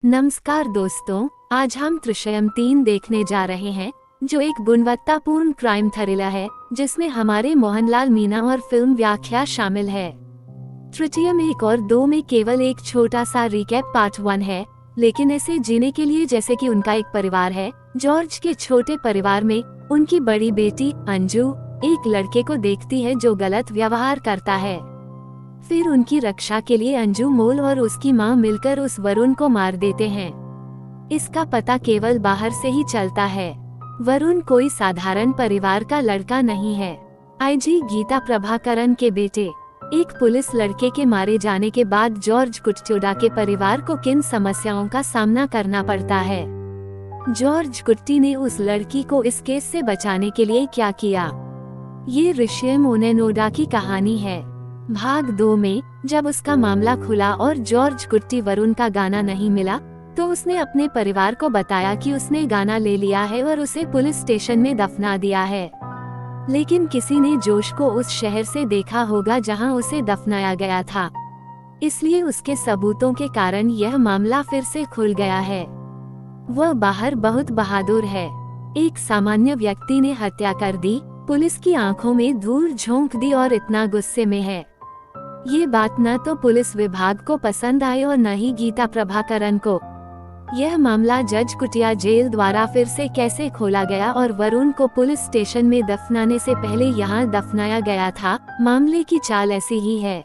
नमस्कार दोस्तों, आज हम दृश्यम 3 देखने जा रहे हैं, जो एक गुणवत्तापूर्ण क्राइम थ्रिलर है जिसमें हमारे मोहनलाल मीना और फिल्म व्याख्या शामिल है। दृश्यम 1 और 2 में केवल एक छोटा सा रिकैप पार्ट 1 है, लेकिन इसे जीने के लिए जैसे कि उनका एक परिवार है। जॉर्ज के छोटे परिवार में उनकी बड़ी बेटी अंजू एक लड़के को देखती है जो गलत व्यवहार करता है। फिर उनकी रक्षा के लिए अंजू मोल और उसकी माँ मिलकर उस वरुण को मार देते हैं। इसका पता केवल बाहर से ही चलता है। वरुण कोई साधारण परिवार का लड़का नहीं है। आईजी गीता प्रभाकरन के बेटे। एक पुलिस लड़के के मारे जाने के बाद जॉर्ज कुट्टोडा के परिवार को किन समस्याओं का सामना करना पड़ता है। जॉर्ज कुट्टी ने उस लड़की को इस केस से बचाने के लिए क्या किया, ये दृश्यम ओनेनोडा की कहानी है। भाग 2 में जब उसका मामला खुला और जॉर्ज कुट्टी वरुण का गाना नहीं मिला, तो उसने अपने परिवार को बताया कि उसने गाना ले लिया है और उसे पुलिस स्टेशन में दफना दिया है। लेकिन किसी ने जोश को उस शहर से देखा होगा जहां उसे दफनाया गया था, इसलिए उसके सबूतों के कारण यह मामला फिर से खुल गया है। वह बाहर बहुत बहादुर है। एक सामान्य व्यक्ति ने हत्या कर दी, पुलिस की आंखों में धूल झोंक दी और इतना गुस्से में है। ये बात न तो पुलिस विभाग को पसंद आई और न ही गीता प्रभाकरन को। यह मामला जज कुटिया जेल द्वारा फिर से कैसे खोला गया और वरुण को पुलिस स्टेशन में दफनाने से पहले यहाँ दफनाया गया था, मामले की चाल ऐसी ही है।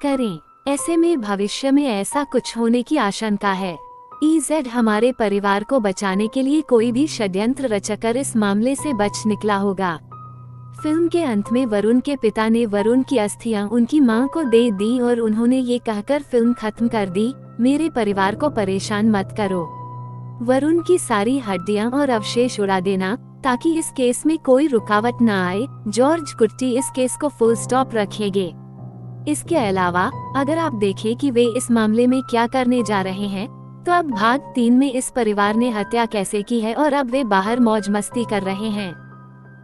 करें ऐसे में भविष्य में ऐसा कुछ होने की आशंका है। EZ हमारे परिवार को बचाने के लिए कोई भी षड्यंत्र रचकर इस मामले से बच निकला होगा। फिल्म के अंत में वरुण के पिता ने वरुण की अस्थियां उनकी मां को दे दी और उन्होंने ये कहकर फिल्म खत्म कर दी, मेरे परिवार को परेशान मत करो। वरुण की सारी हड्डियां और अवशेष उड़ा देना ताकि इस केस में कोई रुकावट न आए। जॉर्ज कुट्टी इस केस को फुल स्टॉप रखेंगे। इसके अलावा अगर आप देखें कि वे इस मामले में क्या करने जा रहे हैं, तो अब भाग 3 में इस परिवार ने हत्या कैसे की है और अब वे बाहर मौज मस्ती कर रहे हैं।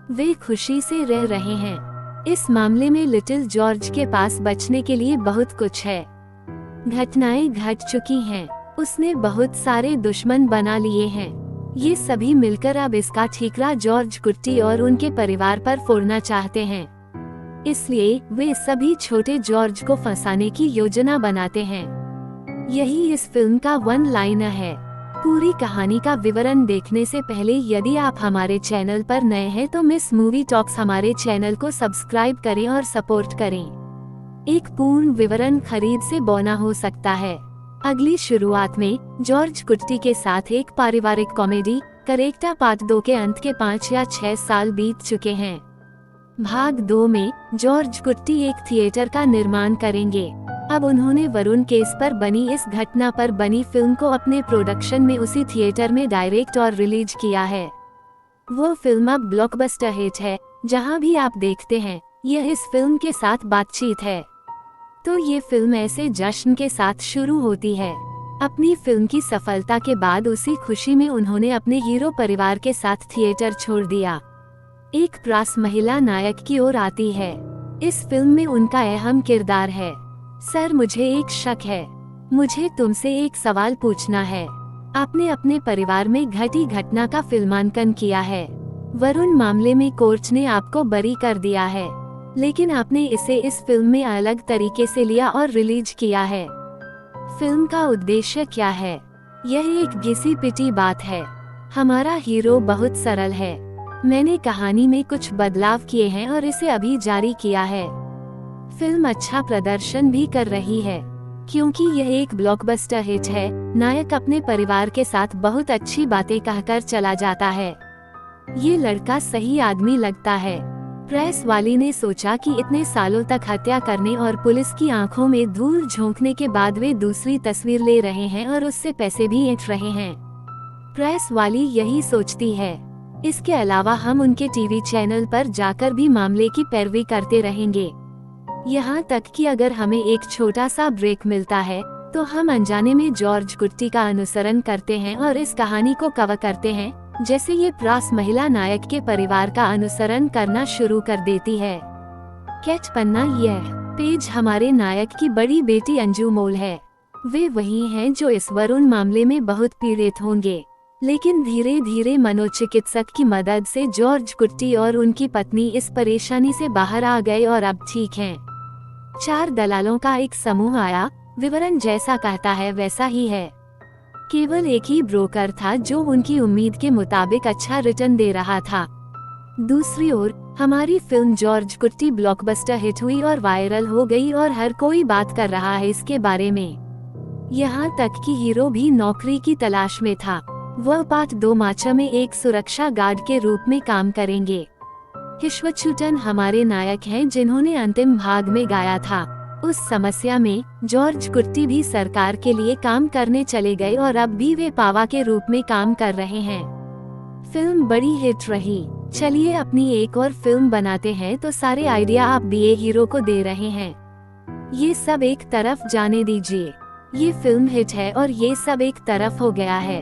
वे खुशी से रह रहे हैं। इस मामले में लिटिल जॉर्ज के पास बचने के लिए बहुत कुछ है। घटनाएं घट चुकी हैं। उसने बहुत सारे दुश्मन बना लिए हैं। ये सभी मिलकर अब इसका ठीकरा जॉर्ज कुट्टी और उनके परिवार पर फोड़ना चाहते हैं। इसलिए वे सभी छोटे जॉर्ज को फंसाने की योजना बनाते हैं। यही इस फिल्म का वन लाइनर है। पूरी कहानी का विवरण देखने से पहले यदि आप हमारे चैनल पर नए हैं तो मिस मूवी टॉक्स हमारे चैनल को सब्सक्राइब करें और सपोर्ट करें। एक पूर्ण विवरण खरीद से बौना हो सकता है। अगली शुरुआत में जॉर्ज कुट्टी के साथ एक पारिवारिक कॉमेडी करेक्टा पार्ट 2 के अंत के 5 या 6 साल बीत चुके हैं। भाग 2 में जॉर्ज कुट्टी एक थिएटर का निर्माण करेंगे। अब उन्होंने वरुण केस पर बनी इस घटना पर बनी फिल्म को अपने प्रोडक्शन में उसी थिएटर में डायरेक्ट और रिलीज किया है। वो फिल्म अब ब्लॉकबस्टर हिट है। जहां भी आप देखते हैं यह इस फिल्म के साथ बातचीत है। तो ये फिल्म ऐसे जश्न के साथ शुरू होती है। अपनी फिल्म की सफलता के बाद उसी खुशी में उन्होंने अपने हीरो परिवार के साथ थिएटर छोड़ दिया। एक प्रास महिला नायक की ओर आती है। इस फिल्म में उनका अहम किरदार है। सर, मुझे एक शक है। मुझे तुमसे एक सवाल पूछना है। आपने अपने परिवार में घटी घटना का फिल्मांकन किया है। वरुण मामले में कोर्ट ने आपको बरी कर दिया है, लेकिन आपने इसे इस फिल्म में अलग तरीके से लिया और रिलीज किया है। फिल्म का उद्देश्य क्या है? यह एक घिसी पिटी बात है। हमारा हीरो बहुत सरल है। मैंने कहानी में कुछ बदलाव किए हैं और इसे अभी जारी किया है। फिल्म अच्छा प्रदर्शन भी कर रही है क्योंकि यह एक ब्लॉकबस्टर हिट है। नायक अपने परिवार के साथ बहुत अच्छी बातें कहकर चला जाता है। ये लड़का सही आदमी लगता है। प्रेस वाली ने सोचा कि इतने सालों तक हत्या करने और पुलिस की आंखों में धूल झोंकने के बाद वे दूसरी तस्वीर ले रहे हैं और उससे पैसे भी ऐंठ रहे हैं। प्रेस वाली यही सोचती है। इसके अलावा हम उनके टीवी चैनल पर जाकर भी मामले की पैरवी करते रहेंगे। यहाँ तक कि अगर हमें एक छोटा सा ब्रेक मिलता है तो हम अनजाने में जॉर्ज कुट्टी का अनुसरण करते हैं और इस कहानी को कवर करते हैं, जैसे ये प्रास महिला नायक के परिवार का अनुसरण करना शुरू कर देती है। कैच पन्ना यह पेज हमारे नायक की बड़ी बेटी अंजू मोल है। वे वही हैं जो इस वरुण मामले में बहुत पीड़ित होंगे, लेकिन धीरे धीरे मनोचिकित्सक की मदद से जॉर्ज कुट्टी और उनकी पत्नी इस परेशानी से बाहर आ गए और अब ठीक हैं। 4 दलालों का एक समूह आया, विवरण जैसा कहता है वैसा ही है। केवल एक ही ब्रोकर था जो उनकी उम्मीद के मुताबिक अच्छा रिटर्न दे रहा था। दूसरी ओर हमारी फिल्म जॉर्ज कुट्टी ब्लॉकबस्टर हिट हुई और वायरल हो गई और हर कोई बात कर रहा है इसके बारे में। यहाँ तक कि हीरो भी नौकरी की तलाश में था। वह पार्ट 2 मार्च में एक सुरक्षा गार्ड के रूप में काम करेंगे। हिश्वचूटन हमारे नायक हैं जिन्होंने अंतिम भाग में गाया था। उस समस्या में जॉर्ज कुट्टी भी सरकार के लिए काम करने चले गए और अब भी वे पावा के रूप में काम कर रहे हैं। फिल्म बड़ी हिट रही। चलिए अपनी एक और फिल्म बनाते हैं तो सारे आइडिया आप बीए हीरो को दे रहे हैं। ये सब एक तरफ जाने दीजिए, ये फिल्म हिट है और ये सब एक तरफ हो गया है।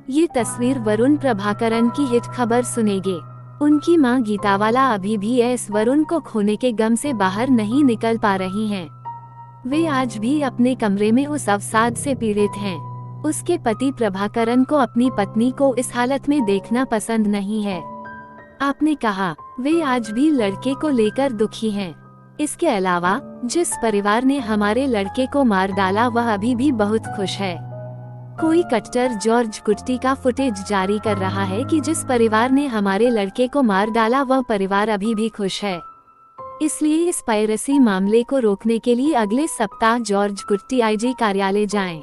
ये तस्वीर वरुण प्रभाकरन की हिट खबर सुनेगे। उनकी मां गीतावाला अभी भी इस वरुण को खोने के गम से बाहर नहीं निकल पा रही हैं। वे आज भी अपने कमरे में उस अवसाद से पीड़ित हैं। उसके पति प्रभाकरन को अपनी पत्नी को इस हालत में देखना पसंद नहीं है। आपने कहा वे आज भी लड़के को लेकर दुखी हैं। इसके अलावा जिस परिवार ने हमारे लड़के को मार डाला वह अभी भी बहुत खुश है। कोई कट्टर जॉर्ज कुट्टी का फुटेज जारी कर रहा है कि जिस परिवार ने हमारे लड़के को मार डाला वह परिवार अभी भी खुश है। इसलिए इस पायरेसी मामले को रोकने के लिए अगले सप्ताह जॉर्ज कुट्टी आईजी कार्यालय जाएं।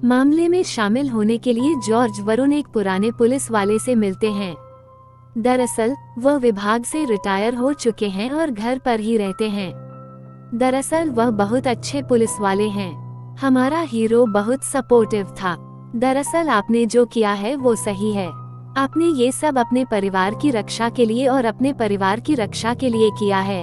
मामले में शामिल होने के लिए जॉर्ज वरुण एक पुराने पुलिस वाले से मिलते हैं। दरअसल वह विभाग से रिटायर हो चुके हैं और घर पर ही रहते हैं। दरअसल वह बहुत अच्छे पुलिस वाले हैं। हमारा हीरो बहुत सपोर्टिव था। दरअसल आपने जो किया है वो सही है। आपने ये सब अपने परिवार की रक्षा के लिए और अपने परिवार की रक्षा के लिए किया है।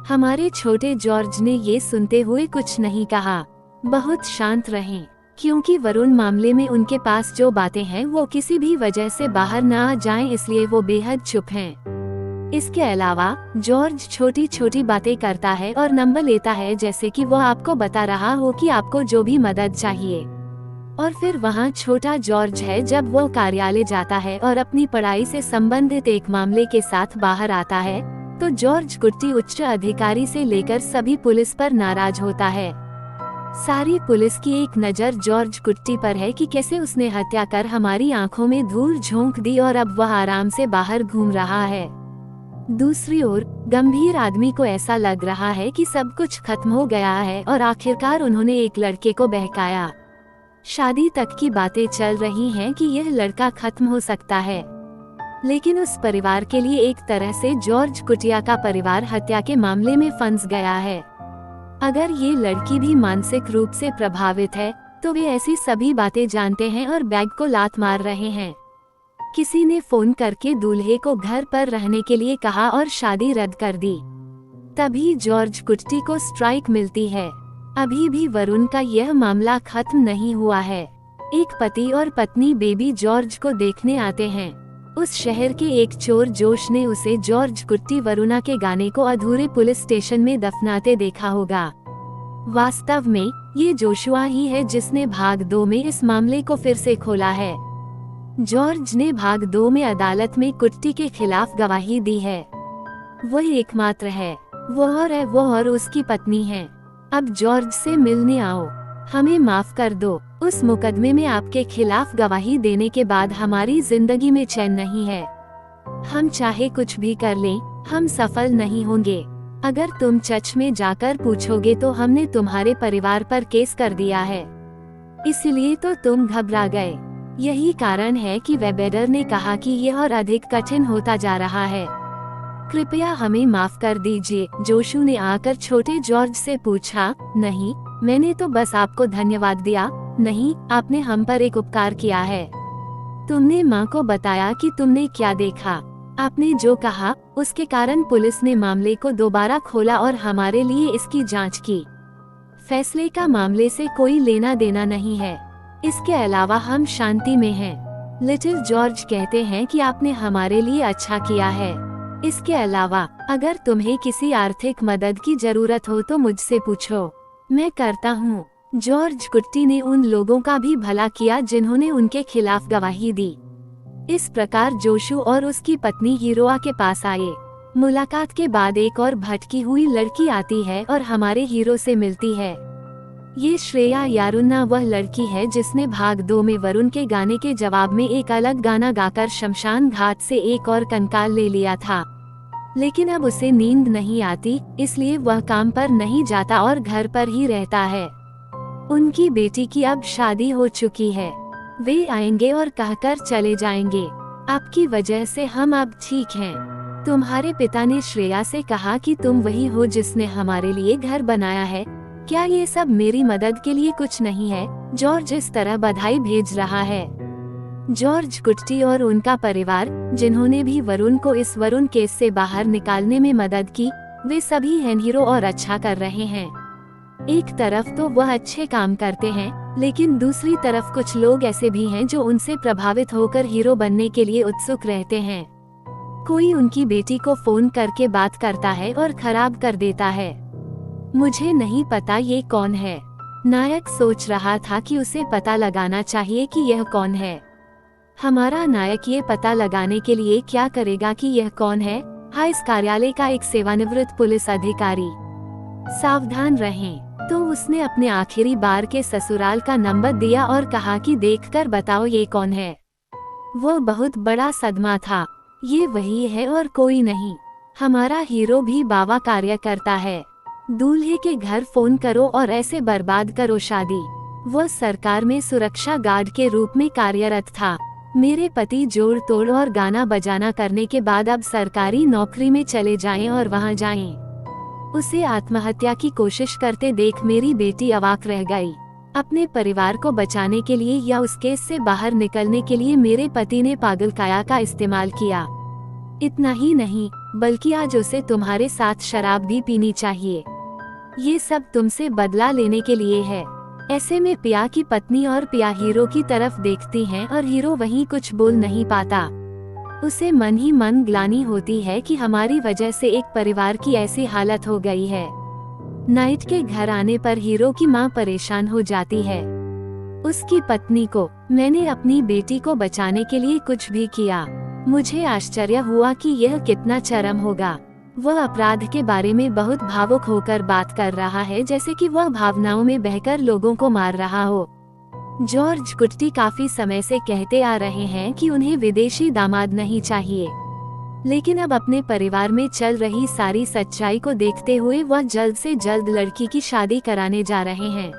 हमारे छोटे जॉर्ज ने ये सुनते हुए कुछ नहीं कहा, बहुत शांत रहें, क्योंकि वरुण मामले में उनके पास जो बातें हैं वो किसी भी वजह से बाहर न आ जाएं, इसलिए वो बेहद चुप हैं। इसके अलावा जॉर्ज छोटी छोटी बातें करता है और नंबर लेता है, जैसे कि वो आपको बता रहा हो कि आपको जो भी मदद चाहिए। और फिर वहाँ छोटा जॉर्ज है जब वो कार्यालय जाता है और अपनी पढ़ाई से संबंधित एक मामले के साथ बाहर आता है तो जॉर्ज कुट्टी उच्च अधिकारी से लेकर सभी पुलिस पर नाराज होता है। सारी पुलिस की एक नज़र जॉर्ज कुट्टी पर है कि कैसे उसने हत्या कर हमारी आंखों में धूल झोंक दी और अब वह आराम से बाहर घूम रहा है। दूसरी ओर गंभीर आदमी को ऐसा लग रहा है कि सब कुछ खत्म हो गया है और आखिरकार उन्होंने एक लड़के को बहकाया। शादी तक की बातें चल रही हैं कि यह लड़का खत्म हो सकता है, लेकिन उस परिवार के लिए एक तरह से जॉर्ज कुटिया का परिवार हत्या के मामले में फंस गया है। अगर ये लड़की भी मानसिक रूप से प्रभावित है तो वे ऐसी सभी बातें जानते हैं और बैग को लात मार रहे हैं। किसी ने फोन करके दूल्हे को घर पर रहने के लिए कहा और शादी रद्द कर दी। तभी जॉर्ज कुट्टी को स्ट्राइक मिलती है। अभी भी वरुण का यह मामला खत्म नहीं हुआ है। एक पति और पत्नी बेबी जॉर्ज को देखने आते हैं। उस शहर के एक चोर जोश ने उसे जॉर्ज कुट्टी वरुणा के गाने को अधूरे पुलिस स्टेशन में दफनाते देखा होगा। वास्तव में ये जोशुआ ही है जिसने भाग 2 में इस मामले को फिर से खोला है। जॉर्ज ने भाग 2 में अदालत में कुट्टी के खिलाफ गवाही दी है। वह एकमात्र है, वो और उसकी पत्नी है। अब जॉर्ज से मिलने आओ, हमें माफ कर दो। उस मुकदमे में आपके खिलाफ गवाही देने के बाद हमारी जिंदगी में चैन नहीं है। हम चाहे कुछ भी कर लें, हम सफल नहीं होंगे। अगर तुम चर्च में जाकर पूछोगे तो हमने तुम्हारे परिवार पर केस कर दिया है, इसलिए तो तुम घबरा गए। यही कारण है कि वेबेडर ने कहा कि यह और अधिक कठिन होता जा रहा है। कृपया हमें माफ कर दीजिए। जोशु ने आकर छोटे जॉर्ज से पूछा, नहीं, मैंने तो बस आपको धन्यवाद दिया। नहीं, आपने हम पर एक उपकार किया है। तुमने माँ को बताया कि तुमने क्या देखा। आपने जो कहा उसके कारण पुलिस ने मामले को दोबारा खोला और हमारे लिए इसकी जांच की। फैसले का मामले से कोई लेना देना नहीं है। इसके अलावा हम शांति में हैं। लिटिल जॉर्ज कहते हैं कि आपने हमारे लिए अच्छा किया है। इसके अलावा अगर तुम्हें किसी आर्थिक मदद की जरूरत हो तो मुझसे पूछो, मैं करता हूँ। जॉर्ज कुट्टी ने उन लोगों का भी भला किया जिन्होंने उनके खिलाफ गवाही दी। इस प्रकार जोशु और उसकी पत्नी हीरोआ के पास आए। मुलाकात के बाद एक और भटकी हुई लड़की आती है और हमारे हीरो से मिलती है। ये श्रेया यारुन्ना वह लड़की है जिसने भाग 2 में वरुण के गाने के जवाब में एक अलग गाना गाकर शमशान घाट से एक और कंकाल ले लिया था। लेकिन अब उसे नींद नहीं आती, इसलिए वह काम पर नहीं जाता और घर पर ही रहता है। उनकी बेटी की अब शादी हो चुकी है। वे आएंगे और कहकर चले जाएंगे, आपकी वजह से हम अब ठीक हैं। तुम्हारे पिता ने श्रेया से कहा कि तुम वही हो जिसने हमारे लिए घर बनाया है। क्या ये सब मेरी मदद के लिए कुछ नहीं है? जॉर्ज इस तरह बधाई भेज रहा है। जॉर्ज कुट्टी और उनका परिवार, जिन्होंने भी वरुण को इस वरुण केस से बाहर निकालने में मदद की, वे सभी हैं हीरो और अच्छा कर रहे हैं। एक तरफ तो वह अच्छे काम करते हैं, लेकिन दूसरी तरफ कुछ लोग ऐसे भी हैं जो उनसे प्रभावित होकर हीरो बनने के लिए उत्सुक रहते हैं। कोई उनकी बेटी को फोन करके बात करता है और खराब कर देता है। मुझे नहीं पता ये कौन है। नायक सोच रहा था कि उसे पता लगाना चाहिए कि यह कौन है। हमारा नायक ये पता लगाने के लिए क्या करेगा कि यह कौन है? हाँ, इस कार्यालय का एक सेवानिवृत्त पुलिस अधिकारी। सावधान रहें। तो उसने अपने आखिरी बार के ससुराल का नंबर दिया और कहा कि देखकर बताओ ये कौन है। वो बहुत बड़ा सदमा था। ये वही है और कोई नहीं। हमारा हीरो भी बाबा कार्य करता है। दूल्हे के घर फोन करो और ऐसे बर्बाद करो शादी। वह सरकार में सुरक्षा गार्ड के रूप में कार्यरत था। मेरे पति जोड़ तोड़ और गाना बजाना करने के बाद अब सरकारी नौकरी में चले जाएं और वहां जाएं। उसे आत्महत्या की कोशिश करते देख मेरी बेटी अवाक रह गई। अपने परिवार को बचाने के लिए या उस केस से बाहर निकलने के लिए मेरे पति ने पागलकाया का इस्तेमाल किया। इतना ही नहीं, बल्कि आज उसे तुम्हारे साथ शराब भी पीनी चाहिए। ये सब तुमसे बदला लेने के लिए है। ऐसे में पिया की पत्नी और पिया हीरो की तरफ देखती हैं और हीरो वहीं कुछ बोल नहीं पाता। उसे मन ही मन ग्लानि होती है कि हमारी वजह से एक परिवार की ऐसी हालत हो गई है। नाइट के घर आने पर हीरो की माँ परेशान हो जाती है। उसकी पत्नी को, मैंने अपनी बेटी को बचाने के लिए कुछ भी किया। मुझे आश्चर्य हुआ कि यह कितना चरम होगा। वह अपराध के बारे में बहुत भावुक होकर बात कर रहा है, जैसे कि वह भावनाओं में बहकर लोगों को मार रहा हो। जॉर्ज कुट्टी काफी समय से कहते आ रहे हैं कि उन्हें विदेशी दामाद नहीं चाहिए, लेकिन अब अपने परिवार में चल रही सारी सच्चाई को देखते हुए वह जल्द से जल्द लड़की की शादी कराने जा रहे हैं।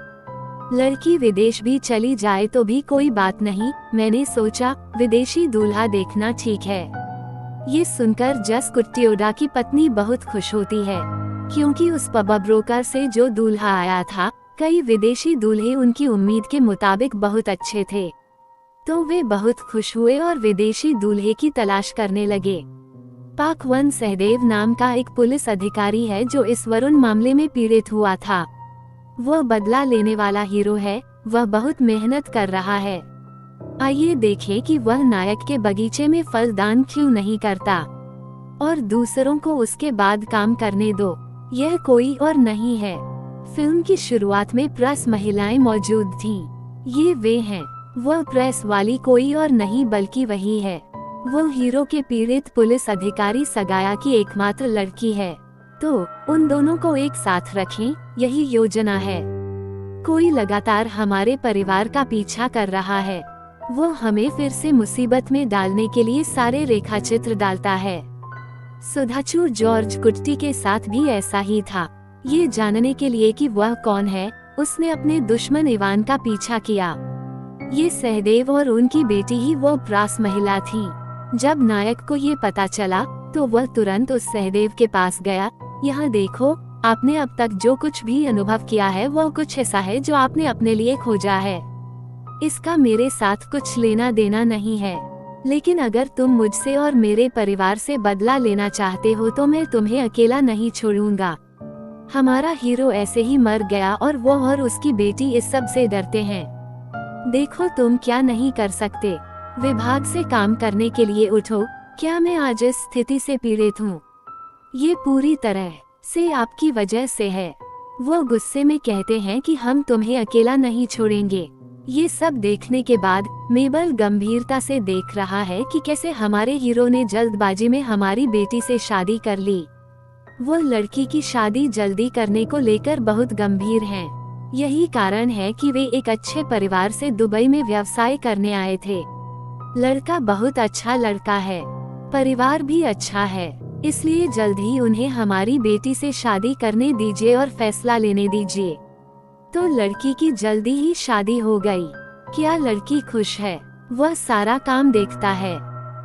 लड़की विदेश भी चली जाए तो भी कोई बात नहीं, मैंने सोचा विदेशी दूल्हा देखना ठीक है। ये सुनकर जस कुट्टियोडा की पत्नी बहुत खुश होती है, क्योंकि उस पब ब्रोकर से जो दूल्हा आया था, कई विदेशी दूल्हे उनकी उम्मीद के मुताबिक बहुत अच्छे थे। तो वे बहुत खुश हुए और विदेशी दूल्हे की तलाश करने लगे। पाक वन सहदेव नाम का एक पुलिस अधिकारी है जो इस वरुण मामले में पीड़ित हुआ था। वह बदला लेने वाला हीरो है। वह बहुत मेहनत कर रहा है। आइए देखें कि वह नायक के बगीचे में फल दान क्यों नहीं करता और दूसरों को उसके बाद काम करने दो। यह कोई और नहीं है। फिल्म की शुरुआत में प्रेस महिलाएं मौजूद थीं। ये वे हैं। वह प्रेस वाली कोई और नहीं बल्कि वही है। वह हीरो के पीड़ित पुलिस अधिकारी सगाया की एकमात्र लड़की है। तो उन दोनों को एक साथ रखें, यही योजना है। कोई लगातार हमारे परिवार का पीछा कर रहा है। वो हमें फिर से मुसीबत में डालने के लिए सारे रेखाचित्र डालता है। सुधाचूर जॉर्ज कुट्टी के साथ भी ऐसा ही था। ये जानने के लिए कि वह कौन है, उसने अपने दुश्मन इवान का पीछा किया। ये सहदेव और उनकी बेटी ही वो प्रास महिला थी। जब नायक को ये पता चला तो वह तुरंत उस सहदेव के पास गया। यहाँ देखो, आपने अब तक जो कुछ भी अनुभव किया है वह कुछ ऐसा है जो आपने अपने लिए खोजा है। इसका मेरे साथ कुछ लेना देना नहीं है, लेकिन अगर तुम मुझसे और मेरे परिवार से बदला लेना चाहते हो तो मैं तुम्हें अकेला नहीं छोड़ूंगा। हमारा हीरो ऐसे ही मर गया और वो और उसकी बेटी इस सब से डरते हैं। देखो तुम क्या नहीं कर सकते। विभाग से काम करने के लिए उठो। क्या मैं आज इस स्थिति से पीड़ित हूँ? ये पूरी तरह से आपकी वजह से है। वो गुस्से में कहते हैं कि हम तुम्हें अकेला नहीं छोड़ेंगे। ये सब देखने के बाद मेबल गंभीरता से देख रहा है कि कैसे हमारे हीरो ने जल्दबाजी में हमारी बेटी से शादी कर ली। वो लड़की की शादी जल्दी करने को लेकर बहुत गंभीर हैं। यही कारण है कि वे एक अच्छे परिवार से दुबई में व्यवसाय करने आए थे। लड़का बहुत अच्छा लड़का है, परिवार भी अच्छा है, इसलिए जल्द ही उन्हें हमारी बेटी से शादी करने दीजिए और फैसला लेने दीजिए। तो लड़की की जल्दी ही शादी हो गई। क्या लड़की खुश है? वह सारा काम देखता है।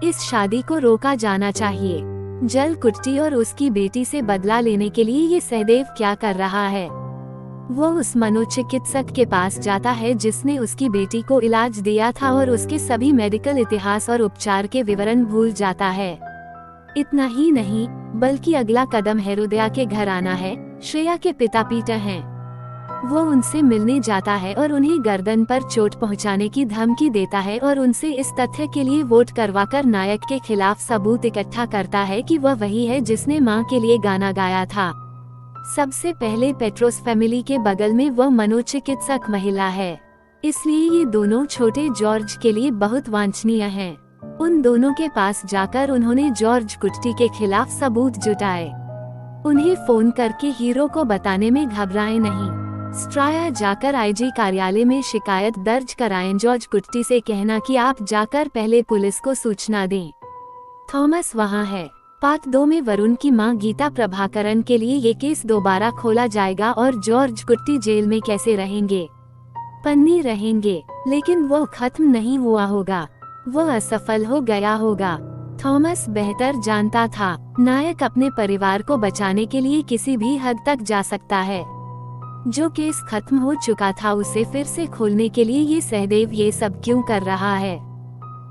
इस शादी को रोका जाना चाहिए। जल कुट्टी और उसकी बेटी से बदला लेने के लिए ये सहदेव क्या कर रहा है? वो उस मनोचिकित्सक के पास जाता है जिसने उसकी बेटी को इलाज दिया था और उसके सभी मेडिकल इतिहास और उपचार के विवरण भूल जाता है। इतना ही नहीं, बल्कि अगला कदम हेरोदया के घर आना है। श्रेया के पिता पीटर हैं। वो उनसे मिलने जाता है और उन्हें गर्दन पर चोट पहुंचाने की धमकी देता है और उनसे इस तथ्य के लिए वोट करवाकर नायक के खिलाफ सबूत इकट्ठा करता है कि वह वही है जिसने मां के लिए गाना गाया था। सबसे पहले पेट्रोस फैमिली के बगल में वह मनोचिकित्सक महिला है, इसलिए ये दोनों छोटे जॉर्ज के लिए बहुत वांछनीय हैं। उन दोनों के पास जाकर उन्होंने जॉर्ज कुट्टी के खिलाफ सबूत जुटाए। उन्हें फोन करके हीरो को बताने में घबराएं नहीं। स्ट्राया जाकर आईजी कार्यालय में शिकायत दर्ज कराएं। जॉर्ज कुट्टी से कहना कि आप जाकर पहले पुलिस को सूचना दें। थॉमस वहां है। पार्ट 2 में वरुण की मां गीता प्रभाकरन के लिए ये केस दोबारा खोला जाएगा और जॉर्ज कुट्टी जेल में कैसे रहेंगे, पन्नी रहेंगे, लेकिन वो खत्म नहीं हुआ होगा, वो असफल हो गया होगा। थॉमस बेहतर जानता था, नायक अपने परिवार को बचाने के लिए किसी भी हद तक जा सकता है। जो केस खत्म हो चुका था उसे फिर से खोलने के लिए ये सहदेव ये सब क्यों कर रहा है?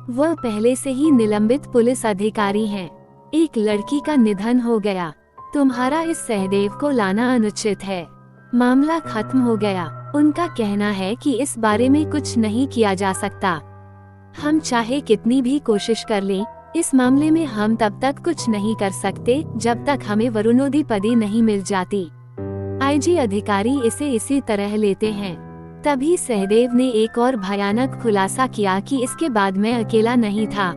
वह पहले से ही निलंबित पुलिस अधिकारी हैं। एक लड़की का निधन हो गया। तुम्हारा इस सहदेव को लाना अनुचित है। मामला खत्म हो गया। उनका कहना है कि इस बारे में कुछ नहीं किया जा सकता। हम चाहे कितनी भी कोशिश कर लें, इस मामले में हम तब तक कुछ नहीं कर सकते जब तक हमें वरुणोधिपति नहीं मिल जाती। आईजी अधिकारी इसे इसी तरह लेते हैं। तभी सहदेव ने एक और भयानक खुलासा किया कि इसके बाद मैं अकेला नहीं था,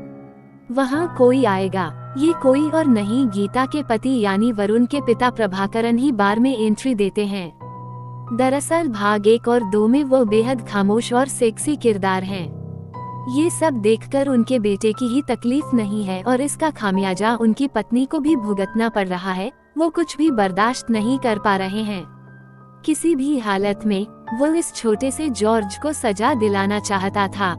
वहाँ कोई आएगा। ये कोई और नहीं, गीता के पति यानी वरुण के पिता प्रभाकरन ही बार में एंट्री देते हैं। दरअसल भाग 1 और 2 में वो बेहद खामोश और सेक्सी किरदार हैं। ये सब देखकर उनके बेटे की ही तकलीफ नहीं है और इसका खामियाजा उनकी पत्नी को भी भुगतना पड़ रहा है। वो कुछ भी बर्दाश्त नहीं कर पा रहे हैं। किसी भी हालत में वो इस छोटे से जॉर्ज को सजा दिलाना चाहता था।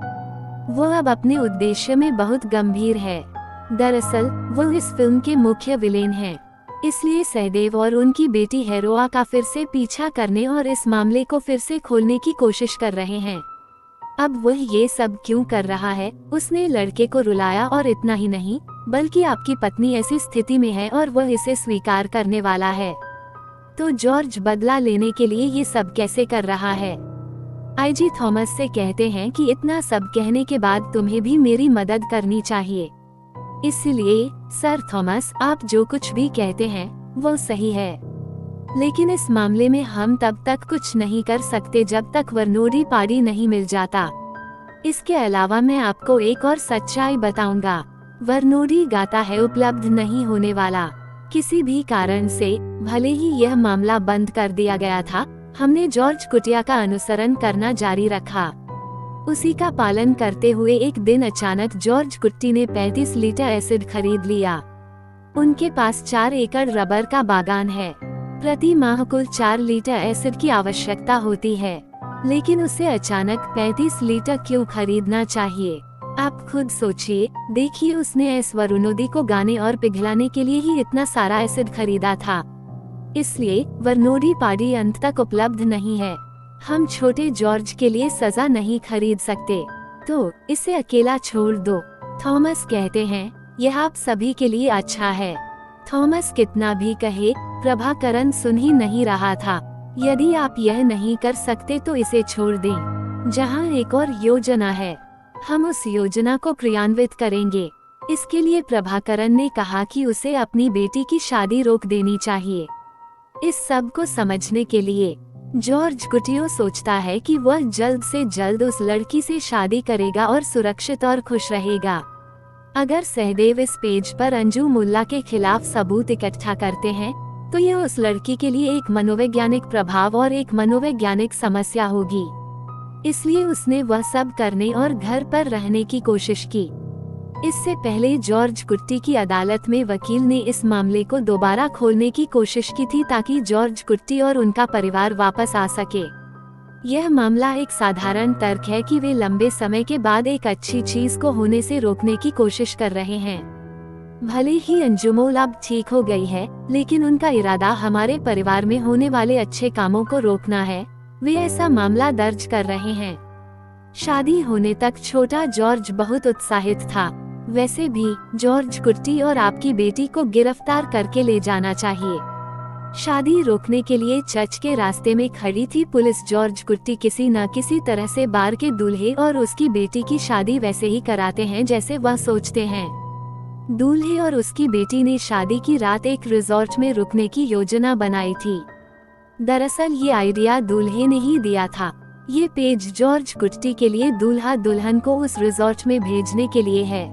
वो अब अपने उद्देश्य में बहुत गंभीर है। दरअसल वो इस फिल्म के मुख्य विलेन हैं। इसलिए सहदेव और उनकी बेटी हेरोआ का फिर से पीछा करने और इस मामले को फिर से खोलने की कोशिश कर रहे हैं। अब वह ये सब क्यों कर रहा है? उसने लड़के को रुलाया और इतना ही नहीं, बल्कि आपकी पत्नी ऐसी स्थिति में है और वह इसे स्वीकार करने वाला है। तो जॉर्ज बदला लेने के लिए ये सब कैसे कर रहा है? आईजी थॉमस से कहते हैं कि इतना सब कहने के बाद तुम्हें भी मेरी मदद करनी चाहिए। इसलिए सर थॉमस, आप जो कुछ भी कहते हैं वो सही है, लेकिन इस मामले में हम तब तक कुछ नहीं कर सकते जब तक वरुणोधिपति नहीं मिल जाता। इसके अलावा मैं आपको एक और सच्चाई बताऊंगा। वरुणोधिपति गाता है उपलब्ध नहीं होने वाला। किसी भी कारण से, भले ही यह मामला बंद कर दिया गया था, हमने जॉर्ज कुटिया का अनुसरण करना जारी रखा। उसी का पालन करते हुए एक दिन अचानक जॉर्ज कुट्टी ने 35 लीटर एसिड खरीद लिया। उनके पास 4 एकड़ रबर का बागान है। प्रति माह कुल 4 लीटर एसिड की आवश्यकता होती है, लेकिन उसे अचानक 35 लीटर क्यों खरीदना चाहिए? आप खुद सोचिए। देखिए, उसने इस वरुणोधिपति को गाने और पिघलाने के लिए ही इतना सारा एसिड खरीदा था। इसलिए वरुणोधिपति अंत तक उपलब्ध नहीं है। हम छोटे जॉर्ज के लिए सजा नहीं खरीद सकते, तो इसे अकेला छोड़ दो। थॉमस कहते हैं, यह आप सभी के लिए अच्छा है। थॉमस कितना भी कहे, प्रभाकरन सुन ही नहीं रहा था। यदि आप यह नहीं कर सकते तो इसे छोड़ दें। जहां एक और योजना है, हम उस योजना को क्रियान्वित करेंगे। इसके लिए प्रभाकरन ने कहा कि उसे अपनी बेटी की शादी रोक देनी चाहिए। इस सब को समझने के लिए जॉर्ज कुटियो सोचता है कि वह जल्द से जल्द उस लड़की से शादी करेगा और सुरक्षित और खुश रहेगा। अगर सहदेव इस पेज पर अंजू मुल्ला के खिलाफ सबूत इकट्ठा करते हैं तो यह उस लड़की के लिए एक मनोवैज्ञानिक प्रभाव और एक मनोवैज्ञानिक समस्या होगी। इसलिए उसने वह सब करने और घर पर रहने की कोशिश की। इससे पहले जॉर्ज कुट्टी की अदालत में वकील ने इस मामले को दोबारा खोलने की कोशिश की थी ताकि जॉर्ज कुट्टी और उनका परिवार वापस आ सके। यह मामला एक साधारण तर्क है कि वे लंबे समय के बाद एक अच्छी चीज को होने से रोकने की कोशिश कर रहे हैं। भले ही अंजुमोल अब ठीक हो गई है, लेकिन उनका इरादा हमारे परिवार में होने वाले अच्छे कामों को रोकना है। वे ऐसा मामला दर्ज कर रहे हैं। शादी होने तक छोटा जॉर्ज बहुत उत्साहित था। वैसे भी जॉर्ज कुट्टी और आपकी बेटी को गिरफ्तार करके ले जाना चाहिए। शादी रोकने के लिए चर्च के रास्ते में खड़ी थी पुलिस। जॉर्ज कुट्टी किसी न किसी तरह से बार के दूल्हे और उसकी बेटी की शादी वैसे ही कराते हैं जैसे वह सोचते हैं। दूल्हे और उसकी बेटी ने शादी की रात एक रिजॉर्ट में रुकने की योजना बनाई थी। दरअसल ये आइडिया दूल्हे ने ही दिया था। ये पेज जॉर्ज कुट्टी के लिए दूल्हा दुल्हन को उस रिजॉर्ट में भेजने के लिए है।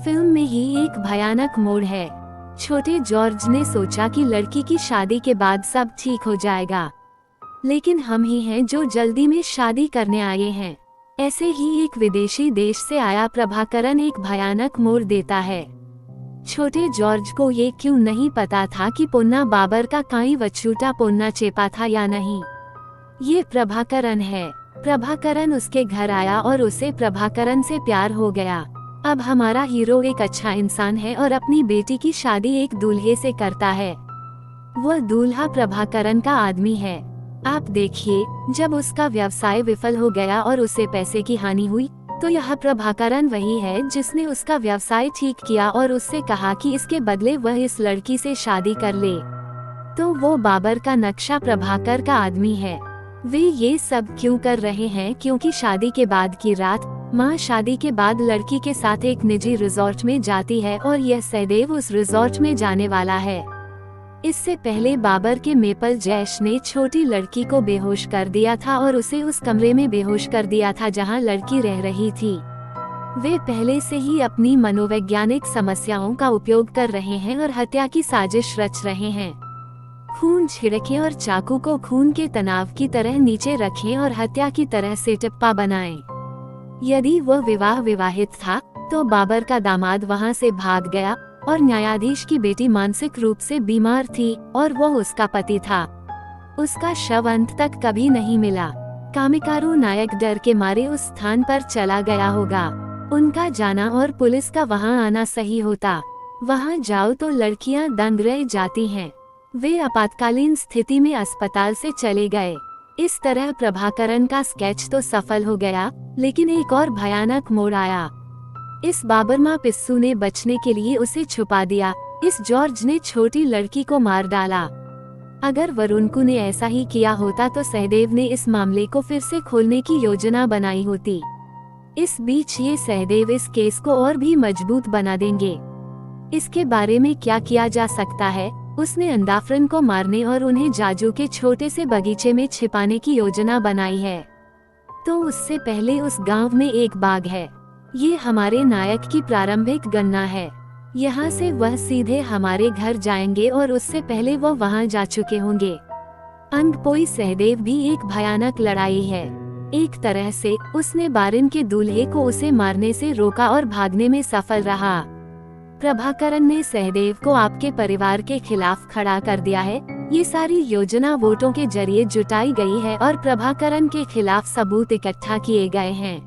फिल्म में ही एक भयानक मोड़ है। छोटे जॉर्ज ने सोचा कि लड़की की शादी के बाद सब ठीक हो जाएगा, लेकिन हम ही हैं जो जल्दी में शादी करने आए हैं। ऐसे ही एक विदेशी देश से आया प्रभाकरन एक भयानक मोड़ देता है। छोटे जॉर्ज को ये क्यों नहीं पता था कि पोन्ना बाबर का काई वछूटा पोन्ना चेपा था या नहीं। ये प्रभाकरन है। प्रभाकरन उसके घर आया और उसे प्रभाकरन से प्यार हो गया। अब हमारा हीरो एक अच्छा इंसान है और अपनी बेटी की शादी एक दूल्हे से करता है। वह दूल्हा प्रभाकरन का आदमी है। आप देखिए, जब उसका व्यवसाय विफल हो गया और उसे पैसे की हानि हुई तो यह प्रभाकरन वही है जिसने उसका व्यवसाय ठीक किया और उससे कहा कि इसके बदले वह इस लड़की से शादी कर ले। तो वो बाबर का नक्शा प्रभाकर का आदमी है। वे ये सब क्यों कर रहे हैं? क्योंकि शादी के बाद की रात माँ शादी के बाद लड़की के साथ एक निजी रिजॉर्ट में जाती है और यह सहदेव उस रिजॉर्ट में जाने वाला है। इससे पहले बाबर के मेपल जैश ने छोटी लड़की को बेहोश कर दिया था और उसे उस कमरे में बेहोश कर दिया था जहां लड़की रह रही थी। वे पहले से ही अपनी मनोवैज्ञानिक समस्याओं का उपयोग कर रहे हैं और हत्या की साजिश रच रहे हैं। खून छिड़कें और चाकू को खून के तनाव की तरह नीचे रखें और हत्या की तरह से टिप्पा बनाएं। यदि वह विवाहित था तो बाबर का दामाद वहां से भाग गया और न्यायाधीश की बेटी मानसिक रूप से बीमार थी और वह उसका पति था। उसका शव अंत तक कभी नहीं मिला। कामिकारू नायक डर के मारे उस स्थान पर चला गया होगा। उनका जाना और पुलिस का वहां आना सही होता। वहां जाओ तो लड़कियां दंग रह जाती हैं। वे आपातकालीन स्थिति में अस्पताल से चले गए। इस तरह प्रभाकरन का स्केच तो सफल हो गया, लेकिन एक और भयानक मोड़ आया। इस बाबरमा पिस्सू ने बचने के लिए उसे छुपा दिया। इस जॉर्ज ने छोटी लड़की को मार डाला। अगर वरुणकू ने ऐसा ही किया होता तो सहदेव ने इस मामले को फिर से खोलने की योजना बनाई होती। इस बीच ये सहदेव इस केस को और भी मजबूत बना देंगे। इसके बारे में क्या किया जा सकता है? उसने अंदाफ्रन को मारने और उन्हें जाजू के छोटे से बगीचे में छिपाने की योजना बनाई है। तो उससे पहले उस गांव में एक बाग है। ये हमारे नायक की प्रारंभिक गणना है। यहाँ से वह सीधे हमारे घर जाएंगे और उससे पहले वह वहाँ जा चुके होंगे। अंगपोई सहदेव भी एक भयानक लड़ाई है। एक तरह से उसने बारिन के दूल्हे को उसे मारने से रोका और भागने में सफल रहा। प्रभाकरन ने सहदेव को आपके परिवार के खिलाफ खड़ा कर दिया है। ये सारी योजना वोटों के जरिए जुटाई गई है और प्रभाकरन के खिलाफ सबूत इकट्ठा किए गए हैं।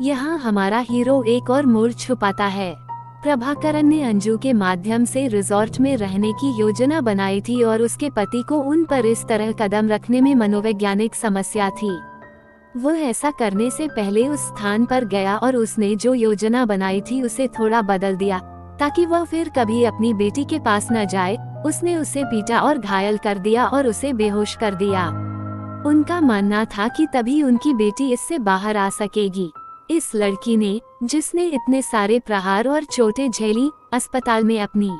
यहाँ हमारा हीरो एक और मोड़ छुपाता है। प्रभाकरन ने अंजू के माध्यम से रिजॉर्ट में रहने की योजना बनाई थी और उसके पति को उन पर इस तरह कदम रखने में मनोवैज्ञानिक समस्या थी। वह ऐसा करने से पहले उस स्थान पर गया और उसने जो योजना बनाई थी उसे थोड़ा बदल दिया ताकि वह फिर कभी अपनी बेटी के पास न जाए। उसने उसे पीटा और घायल कर दिया और उसे बेहोश कर दिया। उनका मानना था कि तभी उनकी बेटी इससे बाहर आ सकेगी। इस लड़की ने, जिसने इतने सारे प्रहार और चोटें झेली, अस्पताल में अपनी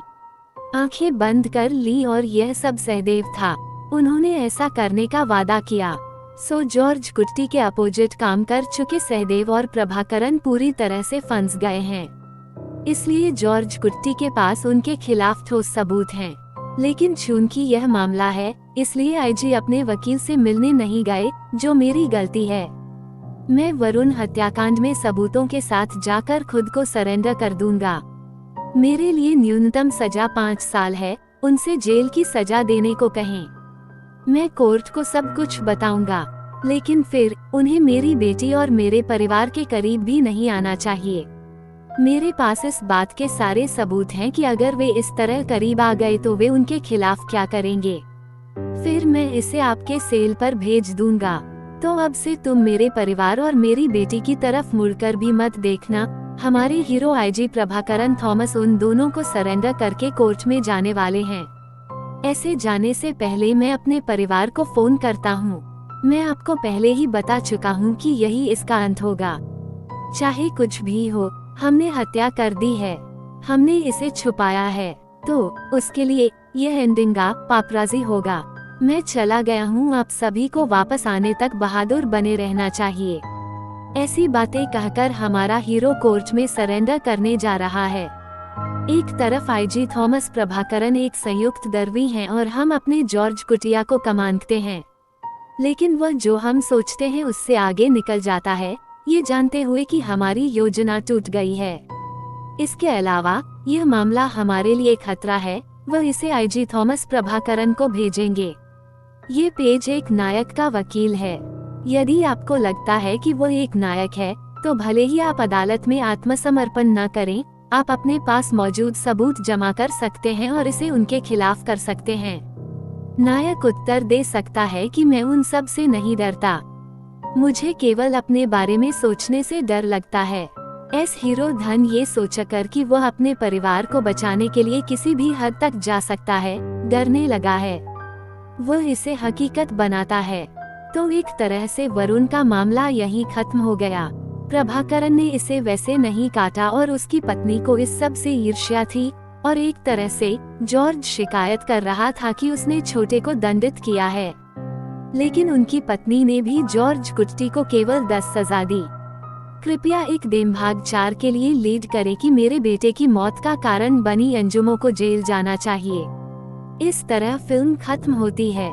आंखें बंद कर ली और यह सब सहदेव था। उन्होंने ऐसा करने का वादा किया। सो जॉर्ज कुट्टी के अपोजिट काम कर चुके सहदेव और प्रभाकरण पूरी तरह से फंस गए हैं। इसलिए जॉर्ज कुट्टी के पास उनके खिलाफ ठोस सबूत हैं। लेकिन चूंकि यह मामला है, इसलिए आईजी अपने वकील से मिलने नहीं गए, जो मेरी गलती है। मैं वरुण हत्याकांड में सबूतों के साथ जाकर खुद को सरेंडर कर दूंगा। मेरे लिए न्यूनतम सजा 5 साल है, उनसे जेल की सजा देने को कहें। मैं कोर्ट को सब कुछ बताऊंगा, लेकिन फिर उन्हें मेरी बेटी और मेरे परिवार के करीब भी नहीं आना चाहिए। मेरे पास इस बात के सारे सबूत हैं कि अगर वे इस तरह करीब आ गए तो वे उनके खिलाफ क्या करेंगे। फिर मैं इसे आपके सेल पर भेज दूंगा। तो अब से तुम मेरे परिवार और मेरी बेटी की तरफ मुड़कर भी मत देखना। हमारे हीरो आईजी प्रभाकरण थॉमस उन दोनों को सरेंडर करके कोर्ट में जाने वाले हैं। ऐसे जाने से पहले मैं अपने परिवार को फोन करता हूँ। मैं आपको पहले ही बता चुका हूँ कि यही इसका अंत होगा। चाहे कुछ भी हो, हमने हत्या कर दी है, हमने इसे छुपाया है, तो उसके लिए यह एंडिंग पापराजी होगा। मैं चला गया हूँ, आप सभी को वापस आने तक बहादुर बने रहना चाहिए। ऐसी बातें कहकर हमारा हीरो कोर्ट में सरेंडर करने जा रहा है। एक तरफ आईजी थॉमस प्रभाकरण एक संयुक्त दर्वी हैं और हम अपने जॉर्ज कुटिया को कमांडते हैं। लेकिन वह जो हम सोचते हैं उससे आगे निकल जाता है, ये जानते हुए कि हमारी योजना टूट गई है। इसके अलावा यह मामला हमारे लिए खतरा है। वह इसे आईजी थॉमस प्रभाकरण को भेजेंगे। ये पेज एक नायक का वकील है। यदि आपको लगता है कि वो एक नायक है, तो भले ही आप अदालत में आत्मसमर्पण न करें, आप अपने पास मौजूद सबूत जमा कर सकते हैं और इसे उनके खिलाफ कर सकते हैं। नायक उत्तर दे सकता है कि मैं उन सब से नहीं डरता, मुझे केवल अपने बारे में सोचने से डर लगता है। एस हीरो धन ये सोचकर कि वह अपने परिवार को बचाने के लिए किसी भी हद तक जा सकता है, डरने लगा है। वह इसे हकीकत बनाता है। तो एक तरह से वरुण का मामला यहीं खत्म हो गया। प्रभाकरण ने इसे वैसे नहीं काटा और उसकी पत्नी को इस सब से ईर्ष्या थी और एक तरह से जॉर्ज शिकायत कर रहा था कि उसने छोटे को दंडित किया है। लेकिन उनकी पत्नी ने भी जॉर्ज कुट्टी को केवल 10 सजा दी। कृपया एक देमभाग 4 के लिए लीड करें कि मेरे बेटे की मौत का कारण बनी अंजुमों को जेल जाना चाहिए। इस तरह फिल्म खत्म होती है।